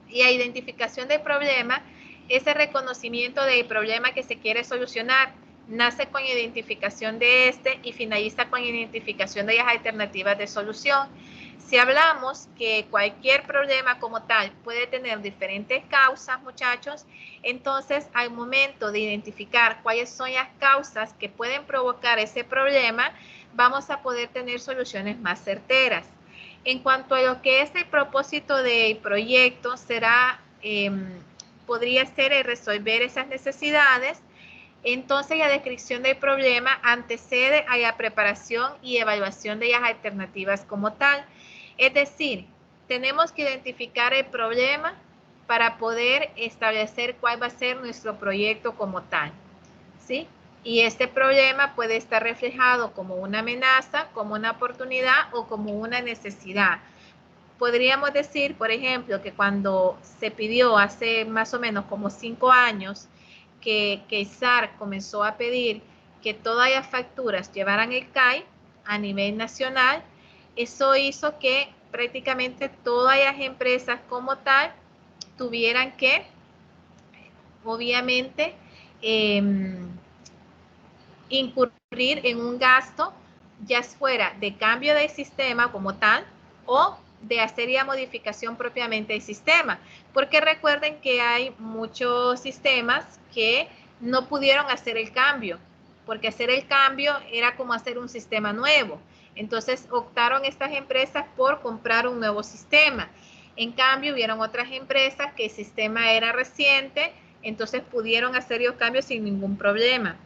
Y la identificación del problema es el reconocimiento del problema que se quiere solucionar nace con identificación de este y finaliza con identificación de las alternativas de solución. Si hablamos que cualquier problema como tal puede tener diferentes causas, muchachos, entonces al momento de identificar cuáles son las causas que pueden provocar ese problema, vamos a poder tener soluciones más certeras. En cuanto a lo que es el propósito del proyecto, podría ser el resolver esas necesidades. Entonces, la descripción del problema antecede a la preparación y evaluación de las alternativas como tal. Es decir, tenemos que identificar el problema para poder establecer cuál va a ser nuestro proyecto como tal, ¿sí? Y este problema puede estar reflejado como una amenaza, como una oportunidad o como una necesidad. Podríamos decir, por ejemplo, que cuando se pidió hace más o menos como 5 años que el SAR comenzó a pedir que todas las facturas llevaran el CAI a nivel nacional, eso hizo que prácticamente todas las empresas como tal tuvieran que, obviamente, incurrir en un gasto, ya fuera de cambio del sistema como tal o de hacer ya modificación propiamente del sistema, porque recuerden que hay muchos sistemas que no pudieron hacer el cambio, porque hacer el cambio era como hacer un sistema nuevo. Entonces optaron estas empresas por comprar un nuevo sistema. En cambio, hubieron otras empresas que el sistema era reciente, entonces pudieron hacer los cambios sin ningún problema.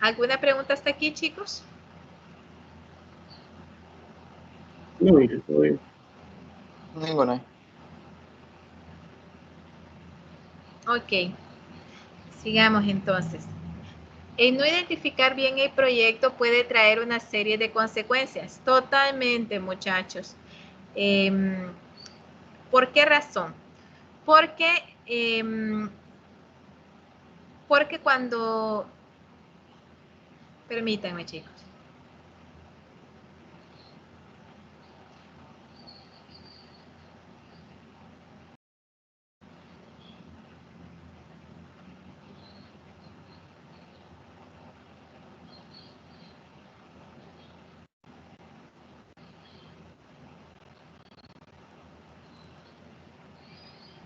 ¿Alguna pregunta hasta aquí, chicos? No, mira, todo bien. Ninguna. Ok, sigamos entonces. El no identificar bien el proyecto puede traer una serie de consecuencias. Totalmente, muchachos. ¿Por qué razón? Porque cuando... Permítanme, chicos.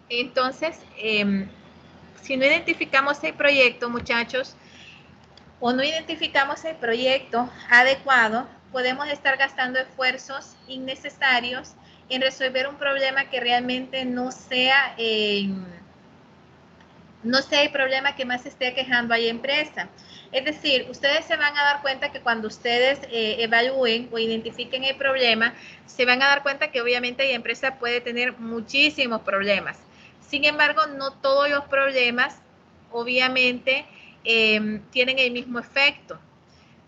Entonces, si no identificamos el proyecto, muchachos, o no identificamos el proyecto adecuado, podemos estar gastando esfuerzos innecesarios en resolver un problema que realmente no sea el problema que más esté quejando a la empresa. Es decir, ustedes se van a dar cuenta que cuando ustedes evalúen o identifiquen el problema, se van a dar cuenta que obviamente la empresa puede tener muchísimos problemas. Sin embargo, no todos los problemas, obviamente, tienen el mismo efecto.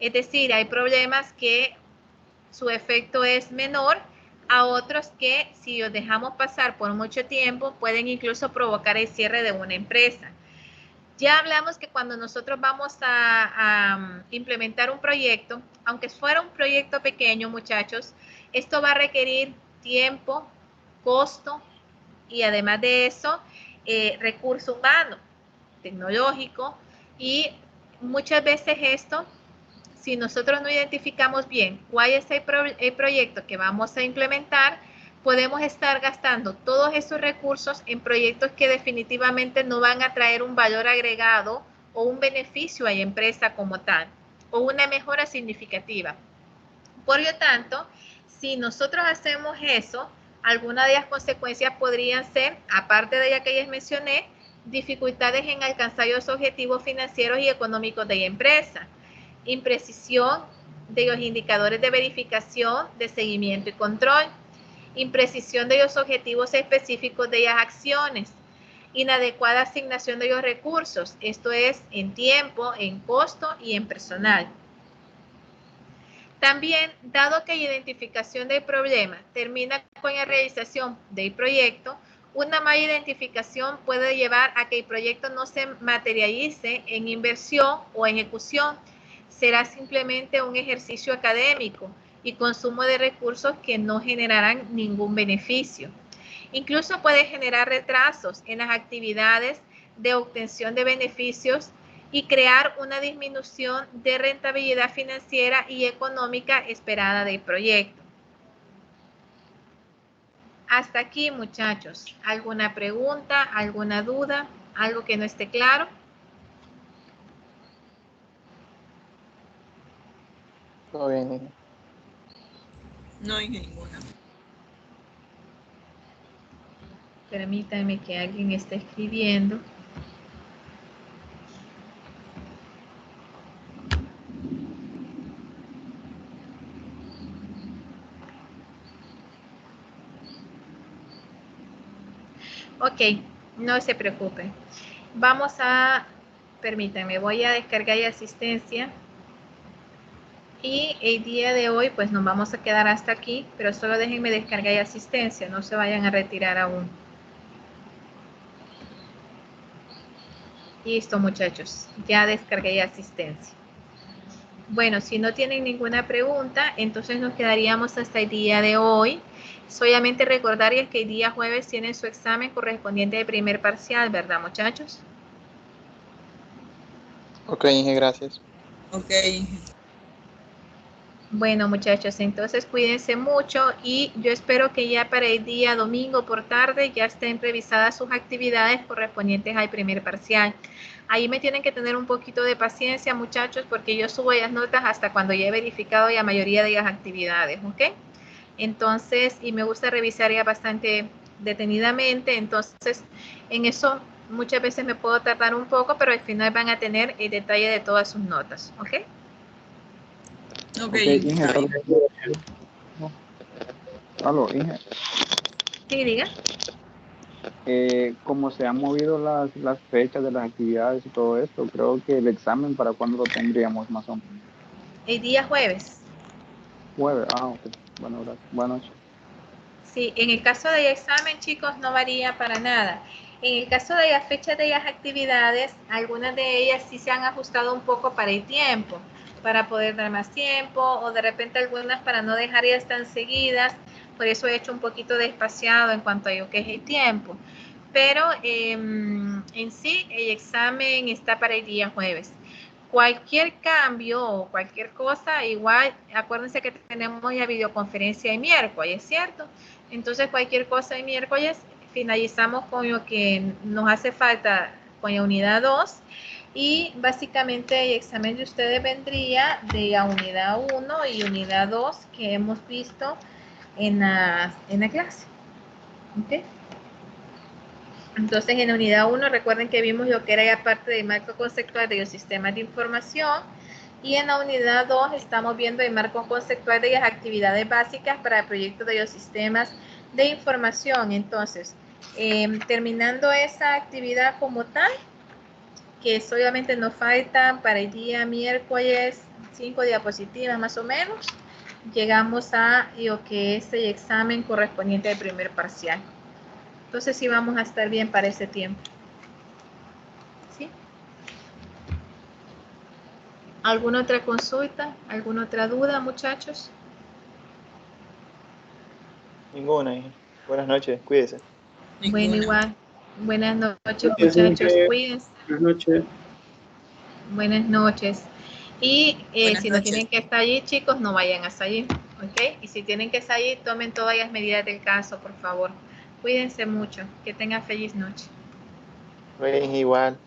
Es decir, hay problemas que su efecto es menor a otros que si los dejamos pasar por mucho tiempo pueden incluso provocar el cierre de una empresa. Ya hablamos que cuando nosotros vamos a implementar un proyecto, aunque fuera un proyecto pequeño, muchachos, esto va a requerir tiempo, costo y además de eso, recurso humano, tecnológico, y muchas veces esto, si nosotros no identificamos bien cuál es el proyecto que vamos a implementar, podemos estar gastando todos esos recursos en proyectos que definitivamente no van a traer un valor agregado o un beneficio a la empresa como tal, o una mejora significativa. Por lo tanto, si nosotros hacemos eso, algunas de las consecuencias podrían ser, aparte de las que les mencioné, dificultades en alcanzar los objetivos financieros y económicos de la empresa, imprecisión de los indicadores de verificación, de seguimiento y control, imprecisión de los objetivos específicos de las acciones, inadecuada asignación de los recursos, esto es en tiempo, en costo y en personal. También, dado que la identificación del problema termina con la realización del proyecto, Una mala identificación puede llevar a que el proyecto no se materialice en inversión o ejecución. Será simplemente un ejercicio académico y consumo de recursos que no generarán ningún beneficio. Incluso puede generar retrasos en las actividades de obtención de beneficios y crear una disminución de rentabilidad financiera y económica esperada del proyecto. Hasta aquí, muchachos. ¿Alguna pregunta, alguna duda, algo que no esté claro? Todo bien. No hay ninguna. Permítanme que alguien esté escribiendo. Ok, no se preocupen. Vamos a, permítanme, voy a descargar la asistencia. Y el día de hoy, pues nos vamos a quedar hasta aquí, pero solo déjenme descargar la asistencia, no se vayan a retirar aún. Listo, muchachos, ya descargué la asistencia. Bueno, si no tienen ninguna pregunta, entonces nos quedaríamos hasta el día de hoy. Solamente recordarles que el día jueves tienen su examen correspondiente al primer parcial, ¿verdad, muchachos? Ok, Inge, gracias. Ok. Bueno, muchachos, entonces cuídense mucho y yo espero que ya para el día domingo por tarde ya estén revisadas sus actividades correspondientes al primer parcial. Ahí me tienen que tener un poquito de paciencia, muchachos, porque yo subo las notas hasta cuando ya he verificado la mayoría de las actividades, ¿ok? Entonces, y me gusta revisar ya bastante detenidamente, entonces en eso muchas veces me puedo tardar un poco, pero al final van a tener el detalle de todas sus notas, ¿ok? Ok, Inge, está bien. aló, Inge. Sí, diga. Como se han movido las fechas de las actividades y todo esto, creo que el examen, ¿para cuándo lo tendríamos más o menos? El día jueves. Jueves. Ok. Bueno, gracias. Buenas noches. Sí, en el caso del examen, chicos, no varía para nada. En el caso de las fechas de las actividades, algunas de ellas sí se han ajustado un poco para el tiempo, para poder dar más tiempo, o de repente algunas para no dejar ya tan seguidas. Por eso he hecho un poquito de espaciado en cuanto a lo que es el tiempo. Pero en sí, el examen está para el día jueves. Cualquier cambio o cualquier cosa, igual, acuérdense que tenemos la videoconferencia el miércoles, ¿cierto? Entonces, cualquier cosa el miércoles, finalizamos con lo que nos hace falta con la unidad 2 y básicamente el examen de ustedes vendría de la unidad 1 y unidad 2 que hemos visto en la clase. ¿Okay? Entonces, en la unidad 1, recuerden que vimos lo que era la parte del marco conceptual de los sistemas de información. Y en la unidad 2 estamos viendo el marco conceptual de las actividades básicas para el proyecto de los sistemas de información. Entonces, terminando esa actividad como tal, que solamente nos faltan para el día miércoles 5 diapositivas más o menos, llegamos a lo que es el examen correspondiente al primer parcial. Entonces sí vamos a estar bien para ese tiempo. ¿Sí? ¿Alguna otra consulta? ¿Alguna otra duda, muchachos? Ninguna, Inge. Buenas noches, cuídese. Bueno, igual. Buenas noches, Gracias, muchachos. Inge. Cuídense. Buenas noches. Buenas noches. Y Buenas si no noches. tienen que estar allí, chicos, no vayan a salir. ¿Ok? Y si tienen que salir, tomen todas las medidas del caso, por favor. Cuídense mucho. Que tengan feliz noche. Inge, igual.